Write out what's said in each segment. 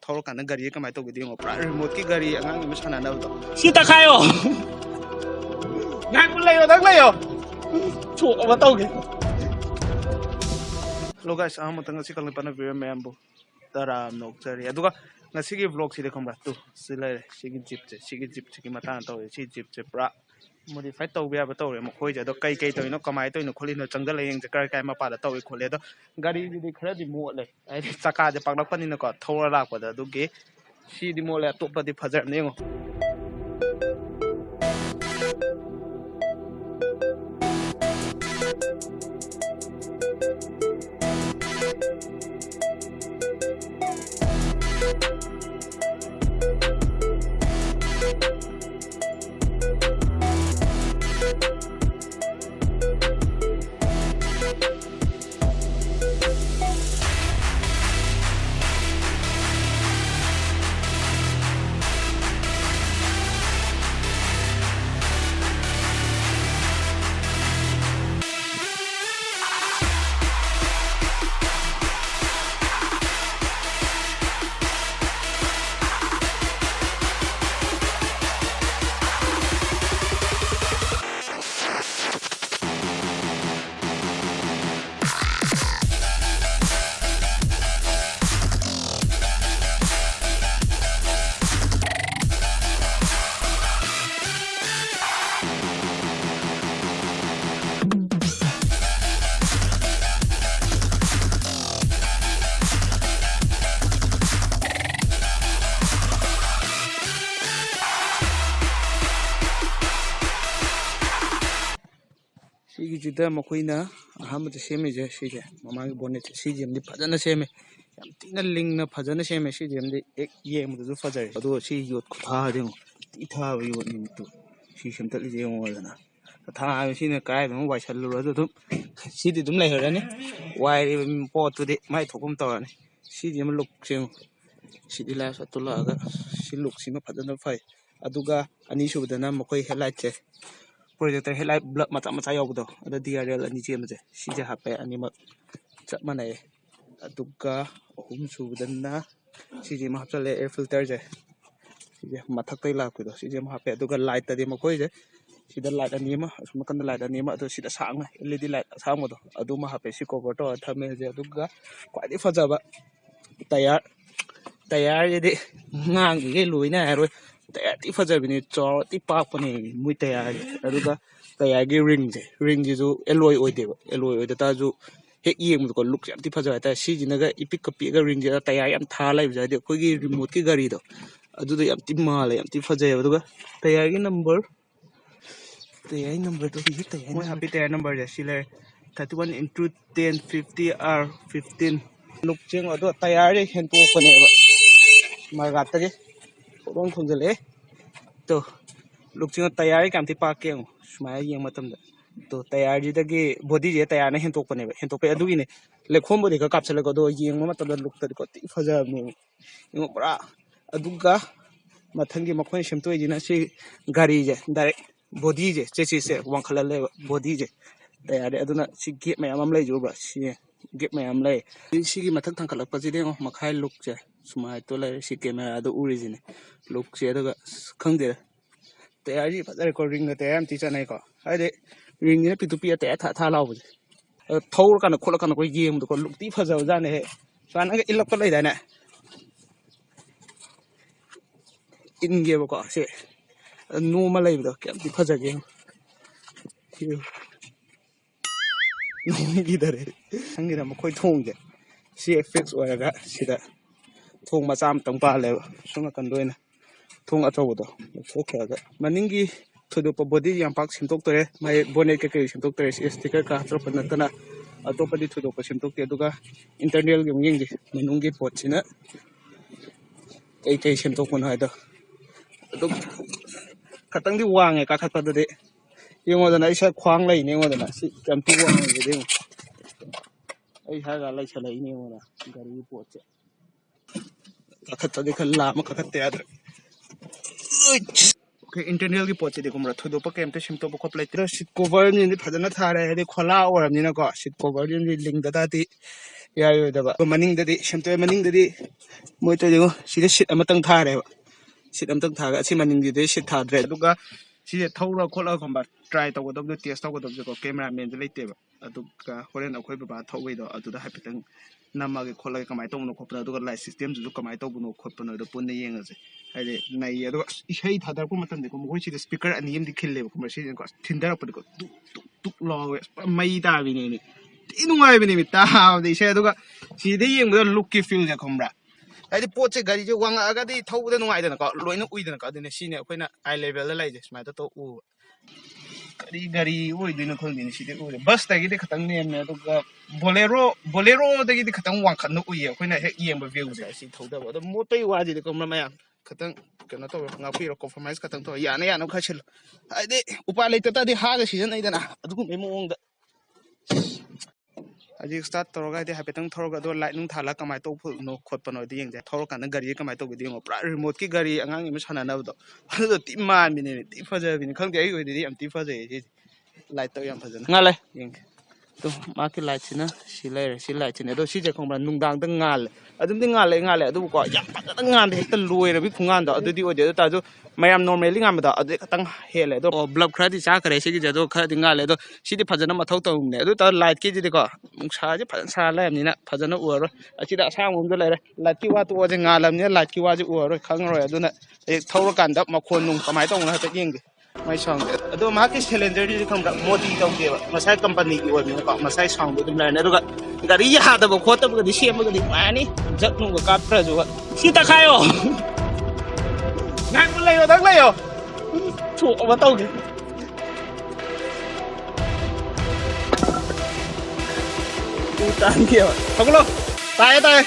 थौरकान गाड़ी कमाय तौगदी पूरा रिमोट की गाड़ी आगांग सानानबदो सी तखायो ngak layo dak layo chok ba tauge hello guys amatang si kang pana video membo tara nokchari aduga ngasi gi vlog si de khambra tu silai sigi jeep chi mata taw si jeep che pra modify taw bia ba taw re mo khoi ja do kai taw no kamai taw no kholi no changal leng je kai ma pa da taw khole do gari di khara di mo le ai chaka je pak lak pani no ko thora lak pa da du ge si di mo le top pa di phajar ne ngo sigi juda makoina aham de seme je sije mamang bonnet sije mdi phajana seme yam tina ling na phajana seme sije mdi ek ye mu du phajare ado si yot kutha ding ti tha wi wot ni tu si sem tat je ngo na tha si ne kai no wai sal ro dum si di dum lai hera ni wai po tu de mai thokum taw ni si je luk sing si di la sa tu la ga si luk si ma phajana phai aduga ani subdana makoi headlight che projector headlight block mata yawdo ada DRL ani chemje sije hape ani ma chap manai aduga hum subdanna sije ma hapchale air filter je sije mathak tai la kudo sije ma hape aduga light tadi ma koi je sida light ani ma asma kan light ani ma ado sida sang LED light sang mo do adu ma hape si cover to thame je aduga kwai fajaba tayar je de ngang ge luina roi tayar ti fajabini chor ti pak pani mui tayar aduga tayar gi ring ji ju alloy oideba alloy oida ta ju hek yeng ko look yam ti fajaba ta si ji naga ipik kapi ga ring ji tayar yam tha lai ja de khoi gi remote ki gari do adu do yam ti mal yam ti fajaba aduga tayar gi number to hi tayar moi happy tayar number ja sile 31/1050R15 look cheng ado tayar re hen to ko ne ba ma ga ta ge ron khonjale to lukching tayar kam ti pa ke smai yeng matam da to tayar ji da ge body je tayar na hen tok pane hen tok pe adu gi ne le khom body ka kapsale ko do yeng ma matam da luk ta ko ti phaja mi ngo pra aduga mathang gi makhon sem to ji na si gari je direct body je che se wang khala le body je tayar de aduna si gate mayam am lai jo ba si gate mayam lai si gi mathak thang khalak pa ji de ngo makhai luk je smai to lai si camera do origin look se daga khang de tayar ji fadar ko ring ga tayar am ti chanai ko ai de ring ne pitu pi ta tha law bu thor kana khol kana ko yem do ko look ti phajaw ja ne he san ga ilap ko lai da na in ge ba ko se no ma lai do kam ti phaja ge no gi dare hangira ma khoi thong je si fx oira ga sida thong ma cham tang pa le sunga kan doina thong achaw do thokha ga maningi thodo pa body yam pak simtok tore mai bonnet ke simtok tore sticker ka tro pa natana atopa di thodo pa simtok te duga internal ge yeng ji manungi pot china kai simtok kon ha do adu khatang di wang e ka khat pa de yengo da na isa khwang lai ne ngo da na si kam ti wang ge de ai ha ga lai chalai ne ngo na gari pot che kakhat de khalla ma kakhat te adra okay internal ki poche de kumra thodo pa kem te simto pa khoplai tira sit cover ni phajana thare de khola oram ni na ko sit cover ni ling da ti ꯌꯥꯔꯣꯏꯗꯕ ꯃꯅꯤꯡꯗꯗꯤ ꯁꯦꯝꯇꯣꯛꯑꯦ ꯃꯅꯤꯡꯗꯗꯤ ꯃꯣꯏ ꯇꯧꯗꯦꯉꯣ ꯁꯤꯗ ꯁꯤꯠ ꯑꯃꯇꯪ ꯊꯥꯔꯦꯕ ꯁꯤꯠ ꯑꯃꯇꯪ ꯊꯥꯔꯒ ꯑꯁꯤ ꯃꯅꯤꯡꯗꯨꯗꯤ ꯁꯤꯠ ꯊꯥꯗ꯭ꯔꯦ ꯑꯗꯨꯒ ꯁꯤꯁꯦ ꯊꯧꯔ ꯈꯣꯠꯂꯒ ꯈꯪꯕ ꯇ꯭ꯔꯥꯏ ꯇꯧꯒꯗꯕꯗꯣ ꯇꯦꯁ ꯇꯧꯒꯗꯕꯁꯦꯀꯣ ꯀꯦꯃꯦꯔꯥꯃꯦꯟꯁꯨ ꯂꯩꯇꯦꯕ ꯑꯗꯨꯒ ꯍꯣꯔꯦꯟ ꯑꯩꯈꯣꯏ ꯕꯕꯥ ꯊꯧꯕꯩꯗꯣ ꯑꯗꯨꯗ ꯍꯥꯏꯐꯦꯠꯇꯪ ꯅꯝꯃꯒꯦ ꯈꯣꯠꯂꯒꯦ ꯀꯃꯥꯏꯅ ꯇꯧꯕꯅꯣ ꯈꯣꯠꯄꯅꯣ ꯑꯗꯨꯒ ꯂꯥꯏꯠ ꯁꯤꯁꯇꯦꯝꯗꯨꯁꯨ ꯀꯃꯥꯏꯅ ꯇꯧꯕꯅꯣ ꯈꯣꯠꯄꯅꯣ ꯑꯗꯨ ꯄꯨꯟꯅ ꯌꯦꯡꯉꯁꯦ ꯍꯥꯏꯗꯤ ꯅꯩꯌꯦ ꯑꯗꯨꯒ ꯏꯁꯩ ꯊꯥꯗꯔꯛꯄ ꯃꯇꯝꯗꯀꯣ ꯃꯈꯣꯏꯁꯤꯗ ꯁ꯭ꯄꯤꯀꯔ ꯑꯅꯤ ꯑꯃꯗꯤ ꯈꯤꯜꯂꯦꯕ ꯈꯪꯕ꯭ꯔꯥ ꯁꯤꯁꯦꯀꯣ ꯊꯤꯟꯊꯔꯛꯄꯗꯀꯣ ꯇꯨꯛ ꯇꯨꯛ ꯇꯨꯛ ꯂꯥꯎꯋꯦ ꯃꯩ ꯇꯥꯕꯤꯅꯦꯃꯤ ꯊꯤ ꯅꯨꯡꯉꯥꯏꯕꯅꯦꯃꯤ ꯇꯥꯕꯗ ꯏꯁꯩ ꯑꯗꯨꯒ ꯁꯤꯗ ꯌꯦꯡꯕꯗ ꯂꯨꯛꯀꯤ ꯐꯤꯜꯁꯦ ꯈꯪꯕ꯭ꯔꯥ ꯍꯥꯏꯗꯤ ꯄꯣꯠꯁꯦ ꯒꯥꯔꯤꯁꯦ ꯋꯥꯡꯉꯛꯑꯒꯗꯤ ꯊꯧꯕꯗ ꯅꯨꯡꯉꯥꯏꯗꯅꯀꯣ ꯂꯣꯏꯅ ꯎꯏꯗꯅꯀꯣ ꯑꯗꯨꯅꯦ ꯁꯤꯅꯦ ꯑꯩꯈꯣꯏꯅ ꯑꯥꯏ ꯂꯦꯚꯦꯜꯗ ꯂꯩꯁꯦ ꯁꯨꯃꯥꯏꯅ ꯇꯧ ꯎꯕ ꯀꯔꯤ ꯒꯥꯔꯤ ꯑꯣꯏꯗꯣꯏꯅꯣ ꯈꯪꯗꯦꯅꯦ ꯁꯤꯗꯤ ꯎꯔꯦ ꯕꯁꯇꯒꯤꯗꯤ ꯈꯤꯇꯪ ꯅꯦꯝꯃꯦ ꯑꯗꯨꯒ ꯕꯣꯂꯦꯔꯣꯗꯒꯤꯗꯤ ꯈꯤꯇꯪ ꯋꯥꯡꯈꯠꯅ ꯎꯏꯌꯦ ꯑꯩꯈꯣꯏꯅ ꯍꯦꯛ ꯌꯦꯡꯕ ꯚ꯭ꯌꯨꯁꯦ ꯁꯤ ꯊꯧꯗꯕ ꯑꯗꯣ ꯃꯣꯠꯄꯩ ꯋꯥꯁꯤꯗꯤ ꯀꯣꯝꯕ ꯃꯌꯥꯝ ꯈꯤꯇꯪ ꯀꯩꯅꯣ ꯇꯧꯔꯣ ꯉꯥꯛꯄꯤꯔꯣ ꯀꯣꯝꯄ꯭ꯔꯣꯃꯥꯏꯁ ꯈꯤꯇꯪ ꯇꯧꯔꯣ ꯌꯥꯅ ꯌꯥꯅꯕ ꯈꯔ ꯁꯤꯜꯂꯣ ꯍꯥꯏꯗꯤ ꯎꯄꯥꯏ ꯂꯩꯇ ꯇꯥꯔꯗꯤ ꯍꯥꯔꯒ ꯁꯤꯖꯤꯟꯅꯩꯗꯅ ꯑꯗꯨꯒꯨꯝꯕꯒꯤ ꯃꯑꯣꯡꯗ ꯍꯧꯖꯤꯛ ꯁ꯭ꯇꯥꯔꯠ ꯇꯧꯔꯒ ꯍꯥꯏꯗꯤ ꯍꯥꯏꯐꯦꯠꯇꯪ ꯊꯧꯔꯒ ꯑꯗꯣ ꯂꯥꯏꯠ ꯅꯨꯡ ꯊꯥꯜꯂꯒ ꯀꯃꯥꯏꯅ ꯇꯧꯕꯅꯣ ꯈꯣꯠꯄꯅꯣ ꯑꯗꯨ ꯌꯦꯡꯁꯦ ꯊꯧꯔꯀꯥꯟꯗ ꯒꯥꯔꯤꯁꯦ ꯀꯃꯥꯏꯅ ꯇꯧꯒꯦꯗꯤ ꯌꯦꯡꯉꯣ ꯄꯨꯔꯥ ꯔꯤꯃꯣꯠꯀꯤ ꯒꯥꯔꯤ ꯑꯉꯥꯡ ꯑꯃ ꯁꯥꯟꯅꯅꯕꯗꯣ ꯑꯗꯨꯗꯣ ꯊꯤ ꯃꯥꯟꯕꯤꯅꯦ ꯊꯤ ꯐꯖꯕꯤꯅꯦ ꯈꯪꯗꯦ ꯑꯩ ꯑꯣꯏꯗꯗꯤ ꯌꯥꯝ ꯊꯤ ꯐꯖꯩꯌꯦ ꯁꯤꯁꯦ ꯂꯥꯏꯠ ꯇꯧ ꯌꯥꯝ ꯐꯖꯅ ꯉꯥꯜꯂꯦ ꯌꯦꯡꯒꯦ ꯑꯗꯣ ꯃꯥꯒꯤ ꯂꯥꯏꯠꯁꯤꯅ ꯁꯤ ꯂꯩꯔꯦ ꯁꯤ ꯂꯥꯏꯠꯁꯤꯅꯦ ꯑꯗꯣ ꯁꯤꯁꯦ ꯈꯪꯕ꯭ꯔꯥ ꯅꯨꯡꯗꯥꯡꯗ ꯉꯥꯜꯂꯦ ꯑꯗꯨꯝꯗꯤ ꯉꯥꯜꯂꯦ ꯑꯗꯨꯕꯨꯀꯣ ꯌꯥꯝ ꯐꯖꯅ ꯉꯥꯟꯕ ꯍꯦꯛꯇ ꯂꯣꯏꯔꯕꯤ ꯈꯨꯡꯉꯥꯟꯗꯣ ꯑꯗꯨꯗꯤ ꯑꯣꯏꯗꯦ ꯑꯗꯨ ꯇꯥꯔꯁꯨ ꯃꯌꯥꯝ ꯅꯣꯔꯃꯦꯜꯂꯤ ꯉꯥꯟꯕꯗꯣ ꯑꯗꯨꯗꯤ ꯈꯤꯇꯪ ꯍꯦꯜꯂꯦ ꯑꯗꯣ ꯕ꯭ꯂꯕ ꯈꯔꯗꯤ ꯆꯥꯈ꯭ꯔꯦ ꯁꯤꯒꯤꯁꯦ ꯑꯗꯣ ꯈꯔꯗꯤ ꯉꯥꯜꯂꯦ ꯑꯗꯣ ꯁꯤꯗꯤ ꯐꯖꯅ ꯃꯊꯧ ꯇꯧꯅꯦ ꯑꯗꯨ ꯇꯥꯔꯁꯨ ꯂꯥꯏꯠꯀꯤꯁꯤꯗꯤꯀꯣ ꯅꯨꯡꯁꯥꯁꯦ ꯐꯖꯅ ꯁꯥꯔ ꯂꯩꯔꯕꯅꯤꯅ ꯐꯖꯅ ꯎꯔꯔꯣꯏ ꯑꯁꯤꯗ ꯑꯁꯥꯡꯕ ꯑꯃꯁꯨ ꯂꯩꯔꯦ ꯂꯥꯏꯠꯀꯤ ꯋꯥ ꯇꯣꯛꯑꯁꯦ ꯉꯥꯜꯂꯕꯅꯤꯅ ꯂꯥꯏꯠꯀꯤ ꯋꯥꯁꯦ ꯎꯔꯔꯣꯏ ꯈꯪꯉꯔꯣꯏ ꯑꯗꯨꯅ ꯍꯦꯛ ꯊꯧꯔꯀꯥꯟꯗ ꯃꯈꯣꯟ ꯅꯨꯡ ꯀꯃꯥꯏꯅ ꯇꯧꯕꯅꯣ ꯍꯥꯏꯐꯦꯠ ꯌꯦꯡꯒꯦ ꯃꯥꯏ ꯁꯥꯎꯟꯁꯦ ꯑꯗꯣ ꯃꯍꯥꯛꯀꯤ ꯁꯤꯂꯤꯟꯗꯔꯗꯨꯗꯤ ꯈꯪꯕ꯭ꯔꯥ ꯃꯣꯗꯤ ꯇꯧꯗꯦꯕ ꯃꯁꯥꯏ ꯀꯝꯄꯅꯤꯒꯤ ꯑꯣꯏꯕꯅꯤꯅꯀꯣ ꯃꯁꯥꯏ ꯁꯥꯎꯟꯗꯣ ꯑꯗꯨꯝ ꯂꯩꯔꯅꯤ ꯑꯗꯨꯒ ꯒꯥꯔꯤ ꯌꯥꯗꯕ ꯈꯣꯠꯇꯕꯒꯗꯤ ꯁꯦꯝꯃꯒꯗꯤ ꯅꯨꯡꯉꯥꯏꯔꯅꯤ ꯖꯛ ꯅꯨꯡꯒ ꯀꯥꯞꯇ꯭ꯔꯁꯨ ꯁꯤ ꯇꯛꯈꯥꯏꯌꯣ ꯉꯥꯏꯍꯥꯛ ꯂꯩꯌꯣ ꯅꯪ ꯂꯩꯌꯣ ꯊꯣꯛ ꯑꯃ ꯇꯧꯒꯦ ꯇꯥꯟꯒꯦꯕ ꯊꯧꯒꯠꯂꯣ ꯇꯥꯏꯌꯦ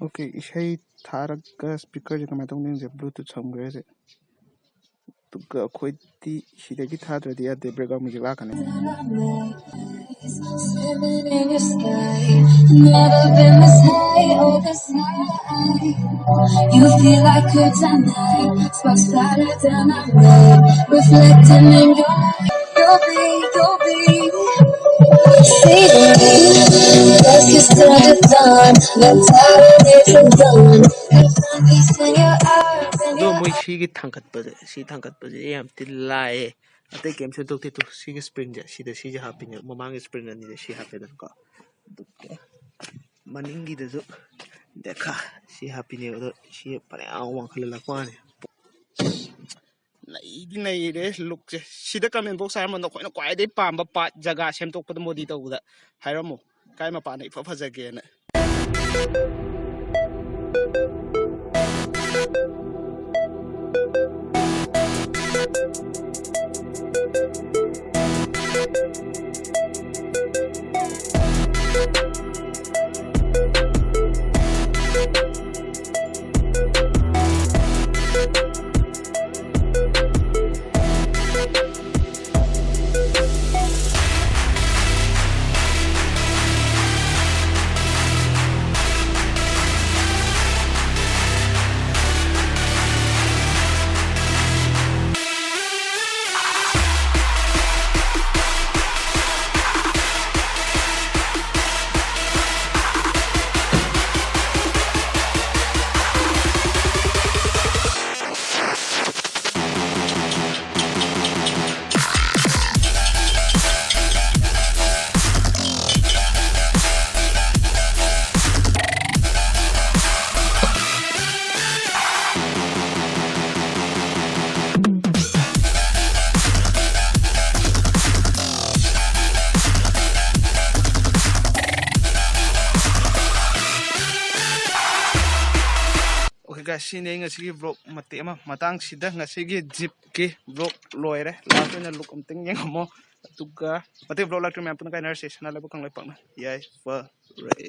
ꯑꯣꯀꯦ ꯏꯁꯩ ꯊꯥꯔꯒ ꯁ꯭ꯄꯤꯀꯔꯁꯦ ꯀꯃꯥꯏꯅ ꯇꯧꯅꯤꯡꯁꯦ ꯕ꯭ꯂꯨꯇꯨꯠ ꯁꯝꯈ꯭ꯔꯦꯁꯦ ꯑꯗꯨꯒ ꯑꯩꯈꯣꯏꯗꯤ ꯁꯤꯗꯒꯤ ꯊꯥꯗ꯭ꯔꯗꯤ ꯌꯥꯗꯦ ꯕꯦꯛꯒ꯭ꯔꯥꯎꯟ ꯃ꯭ꯌꯨꯖꯤꯛ ꯂꯥꯛꯀꯅꯤ You feel like kryptonite, sparks brighter than a ray, reflecting in your light. You'll be sidi. Let's get started done. No time is done. Find peace in your eyes. ꯑꯗꯣ ꯃꯣꯏ ꯁꯤꯒꯤ ꯊꯥꯡꯒꯠꯄꯁꯦ ꯌꯥꯝ ꯊꯤ ꯂꯥꯏꯑꯦ ꯑꯇꯩ ꯀꯩꯝ ꯁꯦꯝꯗꯣꯛꯇꯦ two ꯁꯤꯒꯤ ꯁ꯭ꯄ꯭ꯔꯤꯡꯁꯦ ꯁꯤꯁꯦ ꯍꯥꯞꯄꯤꯅꯦ ꯃꯃꯥꯡꯒꯤ ꯁ꯭ꯄ꯭ꯔꯤꯡ ꯑꯅꯤꯁꯦ ꯁꯤ ꯍꯥꯞꯄꯦꯗꯅꯀꯣ ꯑꯗꯨꯒ ꯃꯅꯤꯡꯒꯤꯗꯁꯨ ꯗꯦꯈꯥ ꯁꯤ ꯍꯥꯞꯄꯤꯅꯦꯕ ꯑꯗꯣ ꯁꯤ ꯐꯅꯌꯥꯝ ꯋꯥꯡꯈꯠꯍꯜꯂꯛꯄ ꯋꯥꯅꯤ ꯅꯩꯗꯤ ꯅꯩꯔꯦ ꯂꯨꯛꯁꯦ ꯁꯤꯗ ꯀꯃꯦꯟ ꯕꯣꯛꯁ ꯍꯥꯏꯔꯝꯃꯣ ꯅꯈꯣꯏꯅ ꯈ꯭ꯋꯥꯏꯗꯒꯤ ꯄꯥꯝꯕ ꯄꯥꯔꯠ ꯖꯒꯥ ꯁꯦꯝꯗꯣꯛꯄꯗ ꯃꯣꯗꯤ ꯇꯧꯕꯗ ꯍꯥꯏꯔꯝꯃꯣ ꯀꯥꯏ ꯃꯄꯥꯟꯅ ꯏꯐ ꯐꯖꯒꯦꯅ Okay guys, sini ngasi vlog mati ama matang sida ngasi jeep ki vlog loire lato na look umting yang mo tuga mati vlog like to me apun kai nurse sana lebu kang lepang na yai fa re